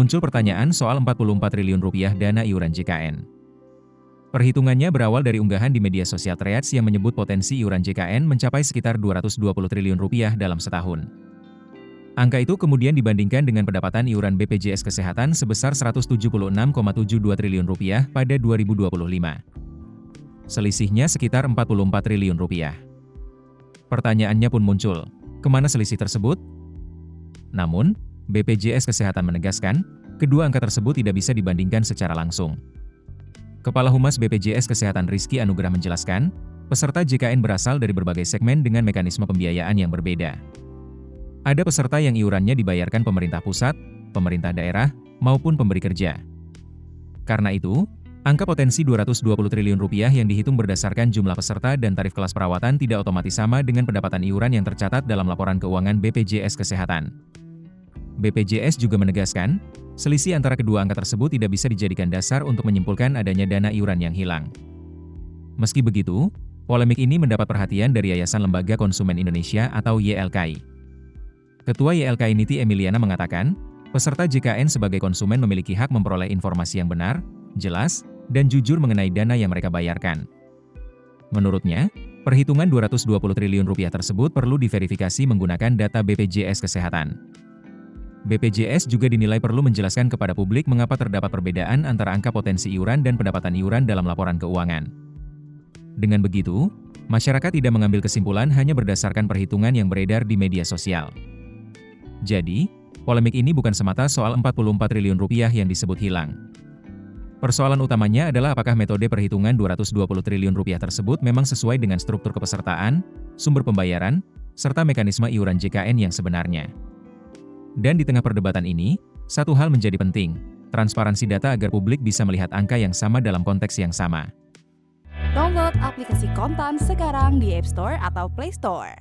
muncul pertanyaan soal 44 triliun rupiah dana iuran JKN. Perhitungannya berawal dari unggahan di media sosial Threads yang menyebut potensi iuran JKN mencapai sekitar 220 triliun rupiah dalam setahun. Angka itu kemudian dibandingkan dengan pendapatan iuran BPJS Kesehatan sebesar 176,72 triliun rupiah pada 2025. Selisihnya sekitar 44 triliun rupiah. Pertanyaannya pun muncul, kemana selisih tersebut? Namun, BPJS Kesehatan menegaskan, kedua angka tersebut tidak bisa dibandingkan secara langsung. Kepala Humas BPJS Kesehatan Rizky Anugrah menjelaskan, peserta JKN berasal dari berbagai segmen dengan mekanisme pembiayaan yang berbeda. Ada peserta yang iurannya dibayarkan pemerintah pusat, pemerintah daerah, maupun pemberi kerja. Karena itu, angka potensi 220 triliun rupiah yang dihitung berdasarkan jumlah peserta dan tarif kelas perawatan tidak otomatis sama dengan pendapatan iuran yang tercatat dalam laporan keuangan BPJS Kesehatan. BPJS juga menegaskan, selisih antara kedua angka tersebut tidak bisa dijadikan dasar untuk menyimpulkan adanya dana iuran yang hilang. Meski begitu, polemik ini mendapat perhatian dari Yayasan Lembaga Konsumen Indonesia atau YLKI. Ketua YLKI Niti Emiliana mengatakan, peserta JKN sebagai konsumen memiliki hak memperoleh informasi yang benar, jelas, dan jujur mengenai dana yang mereka bayarkan. Menurutnya, perhitungan 220 triliun rupiah tersebut perlu diverifikasi menggunakan data BPJS Kesehatan. BPJS juga dinilai perlu menjelaskan kepada publik mengapa terdapat perbedaan antara angka potensi iuran dan pendapatan iuran dalam laporan keuangan. Dengan begitu, masyarakat tidak mengambil kesimpulan hanya berdasarkan perhitungan yang beredar di media sosial. Jadi, polemik ini bukan semata soal 44 triliun rupiah yang disebut hilang. Persoalan utamanya adalah apakah metode perhitungan 220 triliun rupiah tersebut memang sesuai dengan struktur kepesertaan, sumber pembayaran, serta mekanisme iuran JKN yang sebenarnya. Dan di tengah perdebatan ini, satu hal menjadi penting, transparansi data agar publik bisa melihat angka yang sama dalam konteks yang sama. Download aplikasi Kontan sekarang di App Store atau Play Store.